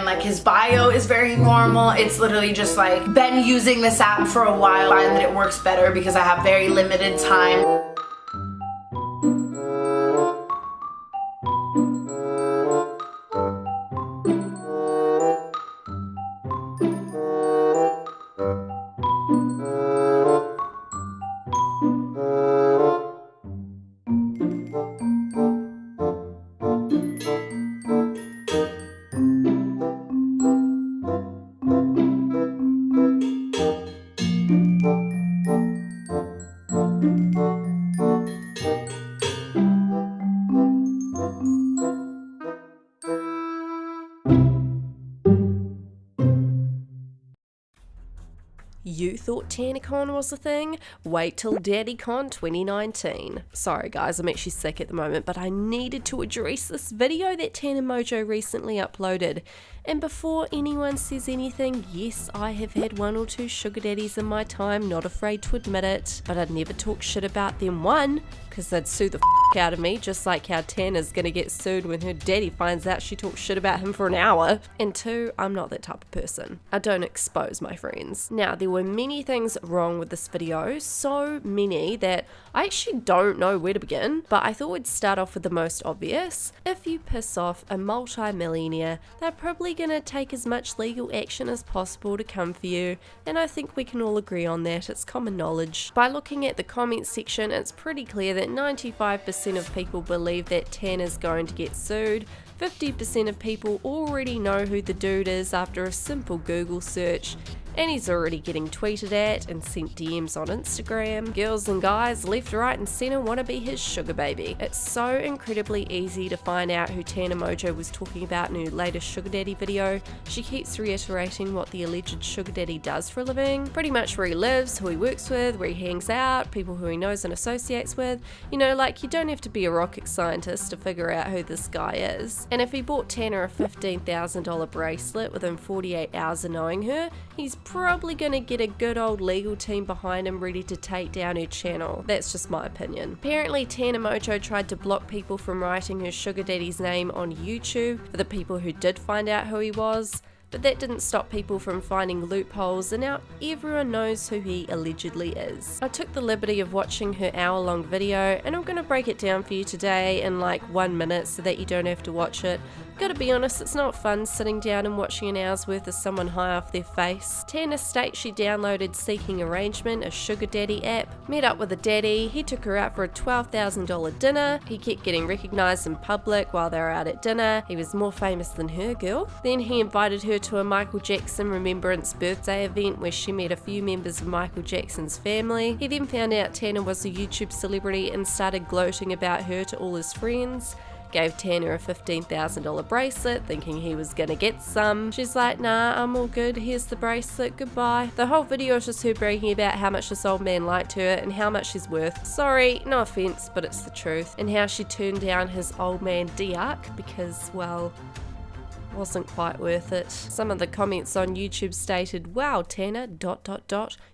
Like his bio is very normal. It's literally just like, been using this app for a while. I find that it works better because I have very limited time. You thought TanaCon was a thing? Wait till DaddyCon 2019. Sorry guys, I'm actually sick at the moment, but I needed to address this video that Tana Mongeau recently uploaded. And before anyone says anything, yes, I have had 1 or 2 sugar daddies in my time, not afraid to admit it, but I'd never talk shit about them. 1, because they'd sue the out of me, just like how Tana's gonna get sued when her daddy finds out she talks shit about him for an hour. And 2, I'm not that type of person. I don't expose my friends. Now, there were many things wrong with this video, so many that I actually don't know where to begin, but I thought we'd start off with the most obvious. If you piss off a multi-millionaire, they're probably gonna take as much legal action as possible to come for you, and I think we can all agree on that. It's common knowledge. By looking at the comments section, it's pretty clear that 95% of people believe that Tana's going to get sued. 50% of people already know who the dude is after a simple Google search, and he's already getting tweeted at and sent DMs on Instagram. Girls and guys left, right and centre want to be his sugar baby. It's so incredibly easy to find out who Tana Mongeau was talking about in her latest sugar daddy video. She keeps reiterating what the alleged sugar daddy does for a living, pretty much where he lives, who he works with, where he hangs out, people who he knows and associates with. You know, like, you don't have to be a rocket scientist to figure out who this guy is. And if he bought Tana a $15,000 bracelet within 48 hours of knowing her, he's probably gonna get a good old legal team behind him ready to take down her channel. That's just my opinion. Apparently Tana Mongeau tried to block people from writing her sugar daddy's name on YouTube for the people who did find out who he was, but that didn't stop people from finding loopholes, and now everyone knows who he allegedly is. I took the liberty of watching her hour-long video, and I'm gonna break it down for you today in like 1 minute so that you don't have to watch it. Gotta be honest, it's not fun sitting down and watching an hour's worth of someone high off their face. Tana states she downloaded Seeking Arrangement, a sugar daddy app, met up with a daddy, he took her out for a $12,000 dinner, he kept getting recognised in public while they were out at dinner, he was more famous than her girl. Then he invited her to a Michael Jackson Remembrance birthday event where she met a few members of Michael Jackson's family. He then found out Tana was a YouTube celebrity and started gloating about her to all his friends. Gave Tana a $15,000 bracelet, thinking he was gonna get some. She's like, nah, I'm all good, here's the bracelet, goodbye. The whole video is just her bragging about how much this old man liked her and how much she's worth. Sorry, no offense, but it's the truth. And how she turned down his old man Diak because, well, wasn't quite worth it. Some of the comments on YouTube stated, wow, Tana, ...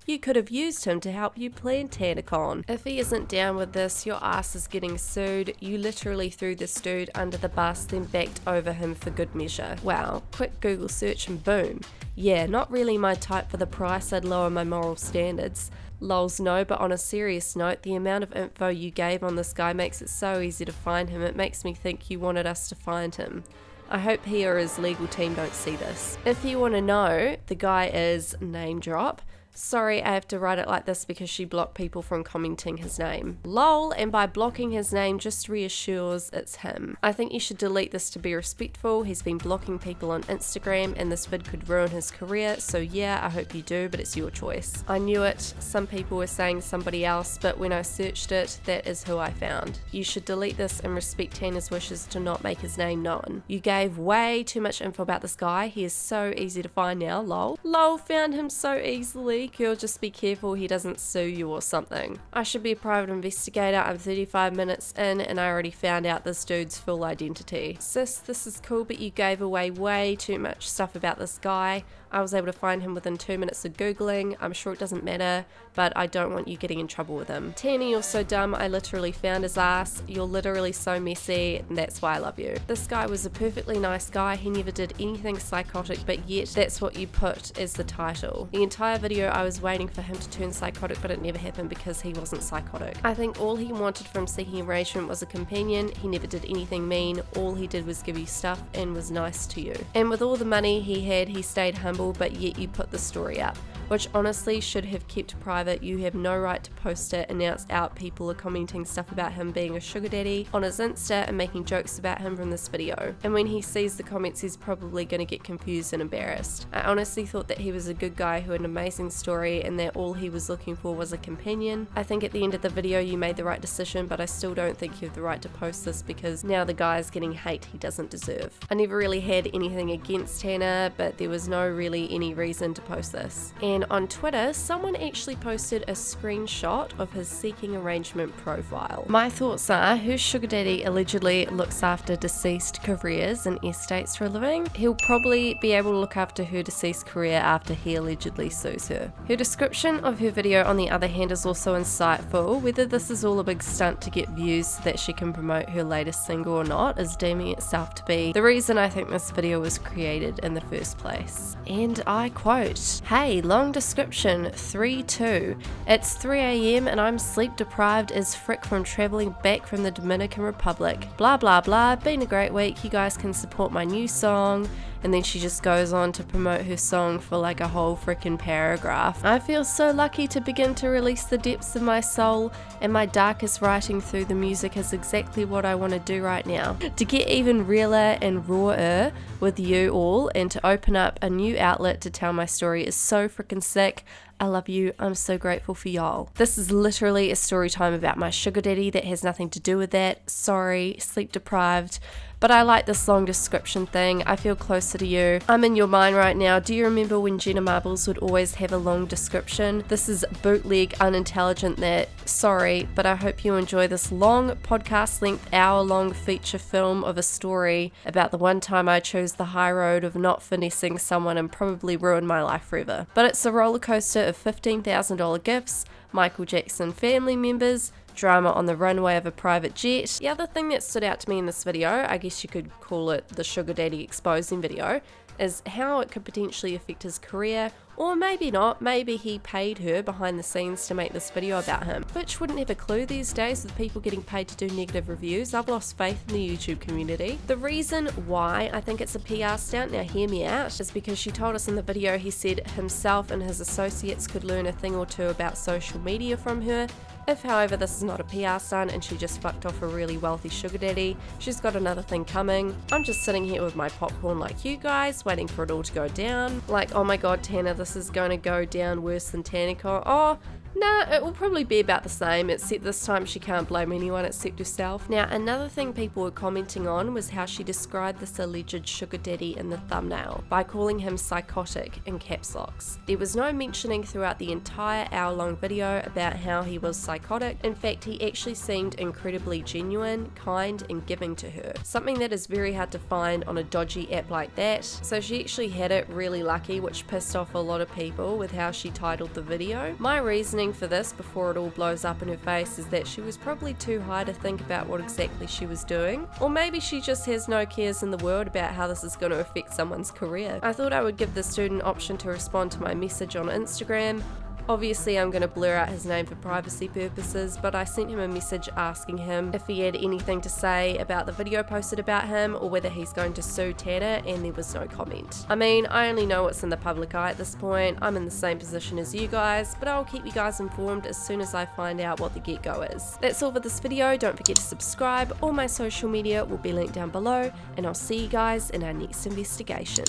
you could have used him to help you plan TanaCon. If he isn't down with this, your ass is getting sued. You literally threw this dude under the bus, then backed over him for good measure. Wow, quick Google search and boom. Yeah, not really my type for the price, I'd lower my moral standards. Lols no, but on a serious note, the amount of info you gave on this guy makes it so easy to find him. It makes me think you wanted us to find him. I hope he or his legal team don't see this. If you want to know, the guy is name drop Sorry, I have to write it like this because she blocked people from commenting his name. Lol, and by blocking his name just reassures it's him. I think you should delete this to be respectful. He's been blocking people on Instagram and this vid could ruin his career, so yeah, I hope you do, but it's your choice. I knew it. Some people were saying somebody else, but when I searched it, that is who I found. You should delete this and respect Tana's wishes to not make his name known. You gave way too much info about this guy. He is so easy to find now, lol. Lol, found him so easily. Girl, just be careful he doesn't sue you or something. I should be a private investigator. I'm 35 minutes in and I already found out this dude's full identity. Sis, this is cool, but you gave away way too much stuff about this guy. I was able to find him within 2 minutes of Googling. I'm sure it doesn't matter, but I don't want you getting in trouble with him. Tana, you're so dumb. I literally found his ass. You're literally so messy, and that's why I love you. This guy was a perfectly nice guy. He never did anything psychotic, but yet that's what you put as the title. The entire video I was waiting for him to turn psychotic, but it never happened because he wasn't psychotic. I think all he wanted from seeking arrangement was a companion. He never did anything mean. All he did was give you stuff and was nice to you. And with all the money he had, he stayed humble, but yet you put the story up, which honestly should have kept private. You have no right to post it, and now it's out. People are commenting stuff about him being a sugar daddy on his Insta and making jokes about him from this video. And when he sees the comments, he's probably going to get confused and embarrassed. I honestly thought that he was a good guy who had an amazing story and that all he was looking for was a companion. I think at the end of the video you made the right decision, but I still don't think you have the right to post this because now the guy's getting hate he doesn't deserve. I never really had anything against Tana, but there was no really any reason to post this. And on Twitter, someone actually posted a screenshot of his seeking arrangement profile. My thoughts are, her sugar daddy allegedly looks after deceased careers and estates for a living. He'll probably be able to look after her deceased career after he allegedly sues her. Her description of her video, on the other hand, is also insightful. Whether this is all a big stunt to get views so that she can promote her latest single or not is deeming itself to be the reason I think this video was created in the first place. And I quote, "Hey, long description, 3-2. It's 3 AM and I'm sleep deprived as frick from traveling back from the Dominican Republic. Blah blah blah, been a great week. You guys can support my new song." And then she just goes on to promote her song for like a whole freaking paragraph. I feel so lucky to begin to release the depths of my soul, and my darkest writing through the music is exactly what I want to do right now. To get even realer and rawer with you all and to open up a new outlet to tell my story is so freaking sick. I love you. I'm so grateful for y'all. This is literally a story time about my sugar daddy that has nothing to do with that. Sorry, sleep deprived. But I like this long description thing. I feel closer to you. I'm in your mind right now. Do you remember when Jenna Marbles would always have a long description? This is bootleg, unintelligent that. Sorry, but I hope you enjoy this long podcast length, hour-long feature film of a story about the one time I chose the high road of not finessing someone and probably ruined my life forever. But it's a roller coaster of $15,000 gifts, Michael Jackson family members, drama on the runway of a private jet. The other thing that stood out to me in this video, I guess you could call it the sugar daddy exposing video, is how it could potentially affect his career, or maybe not. Maybe he paid her behind the scenes to make this video about him, which wouldn't have a clue these days with people getting paid to do negative reviews. I've lost faith in the YouTube community. The reason why I think it's a PR stunt, now hear me out, is because she told us in the video he said himself and his associates could learn a thing or two about social media from her. If, however, this is not a PR stunt and she just fucked off a really wealthy sugar daddy, she's got another thing coming. I'm just sitting here with my popcorn like you guys, waiting for it all to go down. Like, oh my god, Tana, this is going to go down worse than TanaCon. Oh, nah, it will probably be about the same, except this time she can't blame anyone except herself. Now, another thing people were commenting on was how she described this alleged sugar daddy in the thumbnail by calling him psychotic in caps locks. There was no mentioning throughout the entire hour-long video about how he was psychotic. In fact, he actually seemed incredibly genuine, kind, and giving to her, something that is very hard to find on a dodgy app like that. So she actually had it really lucky, which pissed off a lot of people with how she titled the video. My reasoning for this before it all blows up in her face is that she was probably too high to think about what exactly she was doing, or maybe she just has no cares in the world about how this is going to affect someone's career. I thought I would give the student option to respond to my message on Instagram. Obviously I'm going to blur out his name for privacy purposes, but I sent him a message asking him if he had anything to say about the video posted about him or whether he's going to sue Tana, and there was no comment. I mean, I only know what's in the public eye at this point. I'm in the same position as you guys, but I'll keep you guys informed as soon as I find out what the get-go is. That's all for this video. Don't forget to subscribe. All my social media will be linked down below, and I'll see you guys in our next investigation.